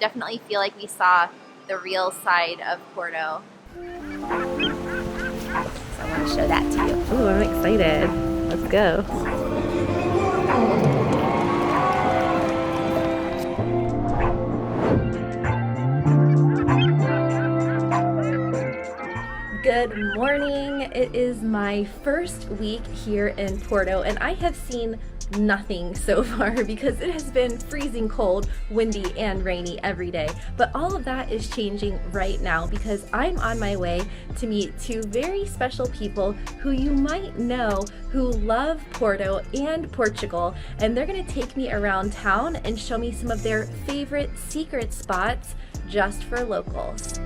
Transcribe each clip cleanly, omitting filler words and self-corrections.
Definitely feel like we saw the real side of Porto. So I want to show that to you. Ooh, I'm excited. Let's go. Good morning. It is my first week here in Porto, and I have seen nothing so far because it has been freezing cold, windy, and rainy every day. But all of that is changing right now because I'm on my way to meet two very special people who you might know who love Porto and Portugal, and they're going to take me around town and show me some of their favorite secret spots just for locals.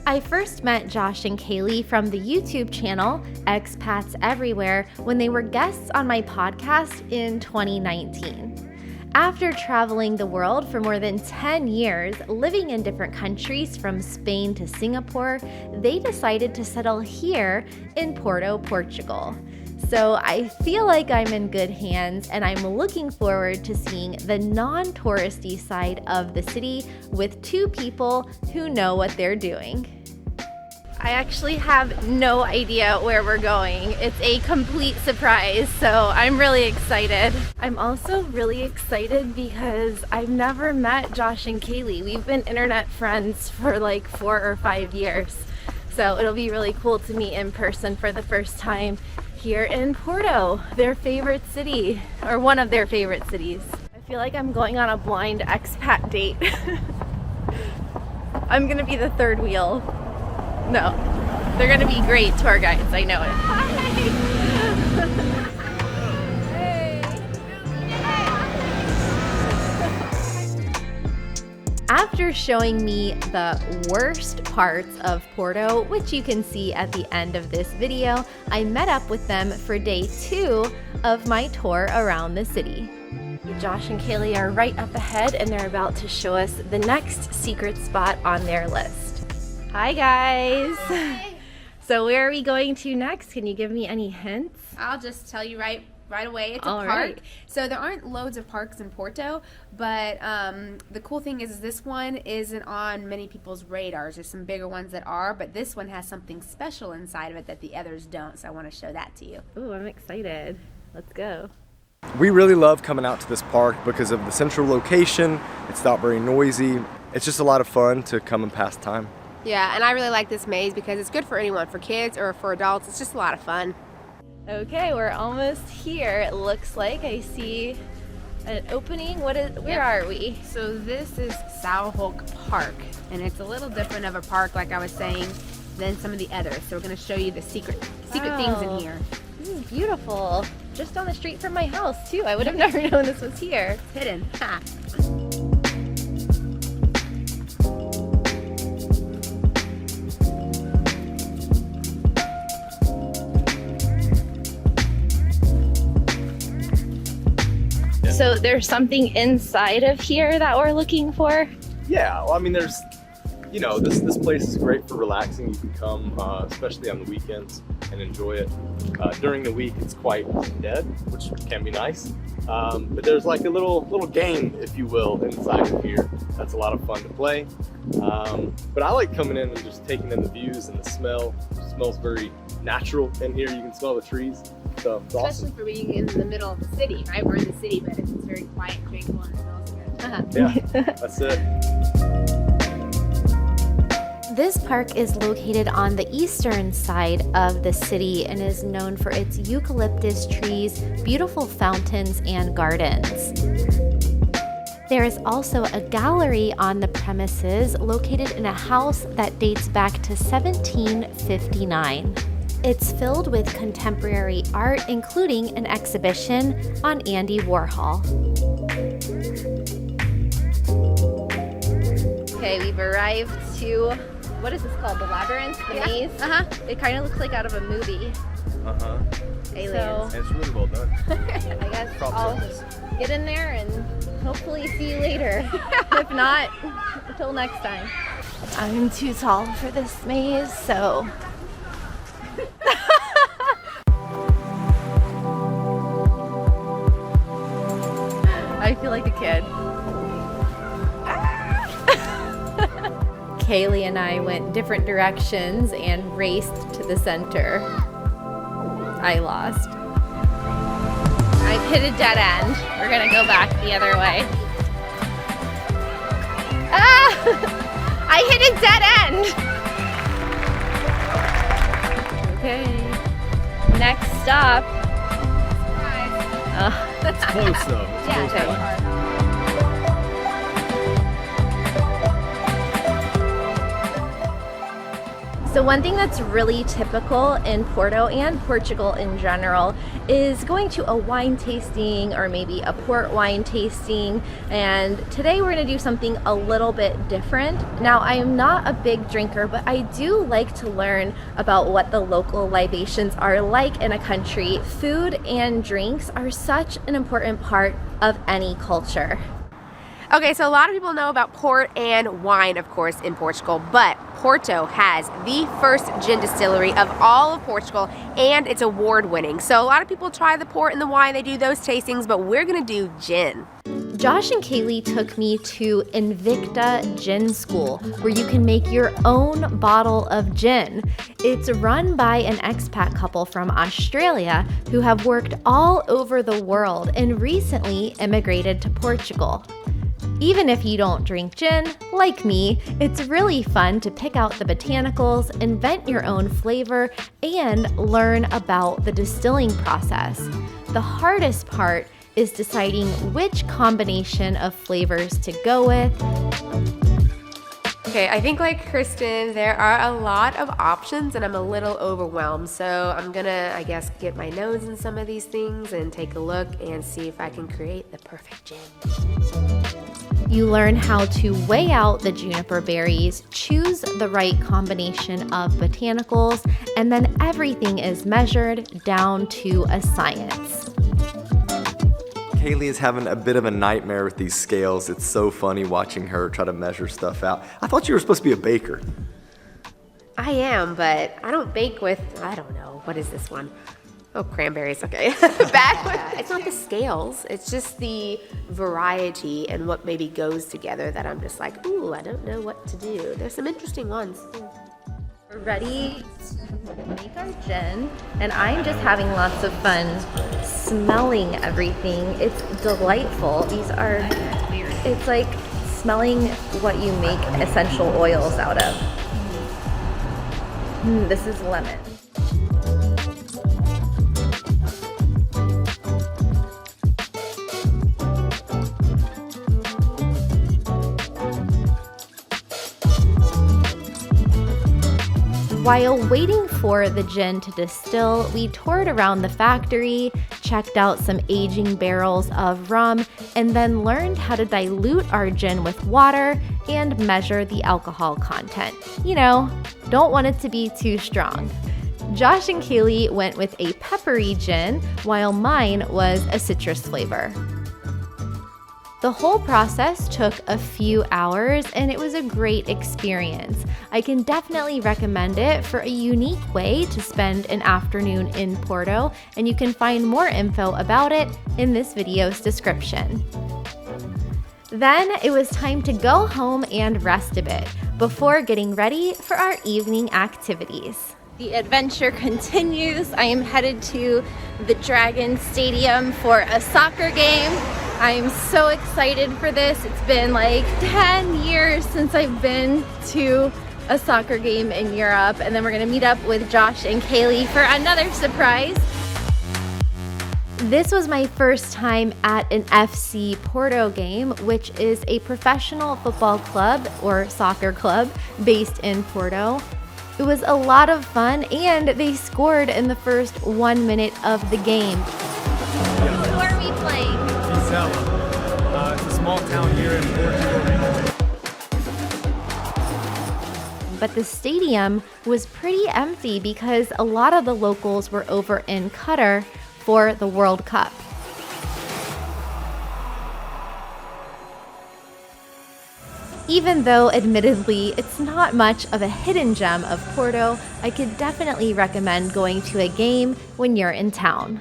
I first met Josh and Kaylee from the YouTube channel Expats Everywhere when they were guests on my podcast in 2019. After traveling the world for more than 10 years, living in different countries from Spain to Singapore, they decided to settle here in Porto, Portugal. So I feel like I'm in good hands, and I'm looking forward to seeing the non-touristy side of the city with two people who know what they're doing. I actually have no idea where we're going. It's a complete surprise, so I'm really excited. I'm also really excited because I've never met Josh and Kaylee. We've been internet friends for like 4 or 5 years. So it'll be really cool to meet in person for the first time here in Porto, their favorite city, or one of their favorite cities. I feel like I'm going on a blind expat date. I'm gonna be the third wheel. No, they're gonna be great tour guides, I know it. After showing me the worst parts of Porto, which you can see at the end of this video, I met up with them for day 2 of my tour around the city. Josh and Kaylee are right up ahead, and they're about to show us the next secret spot on their list. Hi guys! Hi. So where are we going to next? Can you give me any hints? I'll just tell you right away. It's a All park. right. So there aren't loads of parks in Porto, but the cool thing is this one isn't on many people's radars. There's some bigger ones that are, but this one has something special inside of it that the others don't. So I want to show that to you. Ooh, I'm excited. Let's go. We really love coming out to this park because of the central location. It's not very noisy. It's just a lot of fun to come and pass time. Yeah, and I really like this maze because it's good for anyone, for kids or for adults. It's just a lot of fun. Okay, we're almost here. It looks like I see an opening. Where are we? So this is Sauhok Park, and it's a little different of a park, like I was saying, than some of the others. So we're going to show you the secret things in here. This is beautiful. Just down the street from my house too. I would have never known this was here. It's hidden. Ha. So there's something inside of here that we're looking for? Yeah, well, I mean, there's, you know, this place is great for relaxing. You can come, especially on the weekends, and enjoy it. During the week, it's quite dead, which can be nice. But there's like a little game, if you will, inside of here. That's a lot of fun to play. But I like coming in and just taking in the views and the smell. It smells very natural in here. You can smell the trees. So it's awesome. Especially for being in the middle of the city, right? We're in the city, but it's very quiet, tranquil, and it smells good. Yeah, that's it. This park is located on the eastern side of the city and is known for its eucalyptus trees, beautiful fountains, and gardens. There is also a gallery on the premises located in a house that dates back to 1759. It's filled with contemporary art, including an exhibition on Andy Warhol. Okay, we've arrived to, what is this called? The labyrinth? The maze? It kind of looks like out of a movie. Aliens. And it's really well done. I guess I'll get in there and hopefully see you later. If not, until next time. I'm too tall for this maze, so... I feel like a kid. Kaylee and I went different directions and raced to the center. I lost. I've hit a dead end. We're gonna go back the other way. Ah! I hit a dead end! Okay. Next stop. It's close though. Yeah, Okay. So one thing that's really typical in Porto and Portugal in general is going to a wine tasting or maybe a port wine tasting. And today we're going to do something a little bit different. Now, I am not a big drinker, but I do like to learn about what the local libations are like in a country. Food and drinks are such an important part of any culture. Okay, so a lot of people know about port and wine, of course, in Portugal, but Porto has the first gin distillery of all of Portugal, and it's award-winning. So a lot of people try the port and the wine, they do those tastings, but we're gonna do gin. Josh and Kaylee took me to Invicta Gin School, where you can make your own bottle of gin. It's run by an expat couple from Australia who have worked all over the world and recently immigrated to Portugal. Even if you don't drink gin, like me, it's really fun to pick out the botanicals, invent your own flavor, and learn about the distilling process. The hardest part is deciding which combination of flavors to go with. Okay, I think like Kristin, there are a lot of options and I'm a little overwhelmed. So I'm gonna, I guess, get my nose in some of these things and take a look and see if I can create the perfect gin. You learn how to weigh out the juniper berries, choose the right combination of botanicals, and then everything is measured down to a science. Kaylee is having a bit of a nightmare with these scales. It's so funny watching her try to measure stuff out. I thought you were supposed to be a baker. I am, but I don't bake with, I don't know, what is this one? Oh, cranberries, okay. It's not the scales, it's just the variety and what maybe goes together that I'm just like, ooh, I don't know what to do. There's some interesting ones. We're ready to make our gin, and I'm just having lots of fun smelling everything. It's delightful. It's like smelling what you make essential oils out of. This is lemon. While waiting for the gin to distill, we toured around the factory, checked out some aging barrels of rum, and then learned how to dilute our gin with water and measure the alcohol content. You know, don't want it to be too strong. Josh and Kaylee went with a peppery gin, while mine was a citrus flavor. The whole process took a few hours and it was a great experience. I can definitely recommend it for a unique way to spend an afternoon in Porto, and you can find more info about it in this video's description. Then it was time to go home and rest a bit before getting ready for our evening activities. The adventure continues. I am headed to the Dragon Stadium for a soccer game. I am so excited for this. It's been like 10 years since I've been to a soccer game in Europe, and then we're gonna meet up with Josh and Kaylee for another surprise. This was my first time at an FC Porto game, which is a professional football club or soccer club based in Porto. It was a lot of fun, and they scored in the first 1 minute of the game. Who are we playing? It's a small town here in Portugal. But the stadium was pretty empty because a lot of the locals were over in Qatar for the World Cup. Even though admittedly it's not much of a hidden gem of Porto, I could definitely recommend going to a game when you're in town.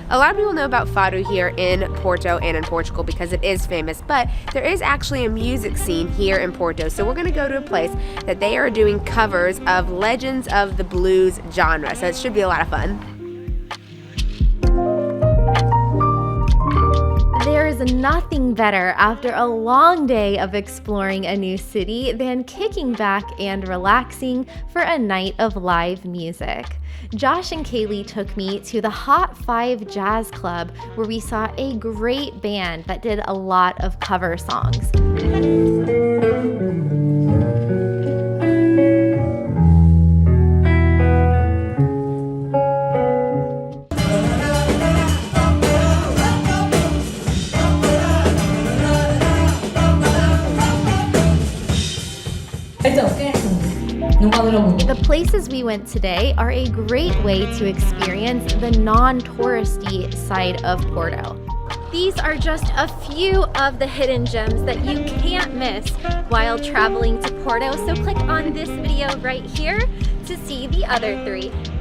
A lot of people know about fado here in Porto and in Portugal because it is famous, but there is actually a music scene here in Porto. So we're going to go to a place that they are doing covers of legends of the blues genre. So it should be a lot of fun. There is nothing better after a long day of exploring a new city than kicking back and relaxing for a night of live music. Josh and Kaylee took me to the Hotfive Jazz Club, where we saw a great band that did a lot of cover songs. The places we went today are a great way to experience the non-touristy side of Porto. These are just a few of the hidden gems that you can't miss while traveling to Porto, so click on this video right here to see the other 3.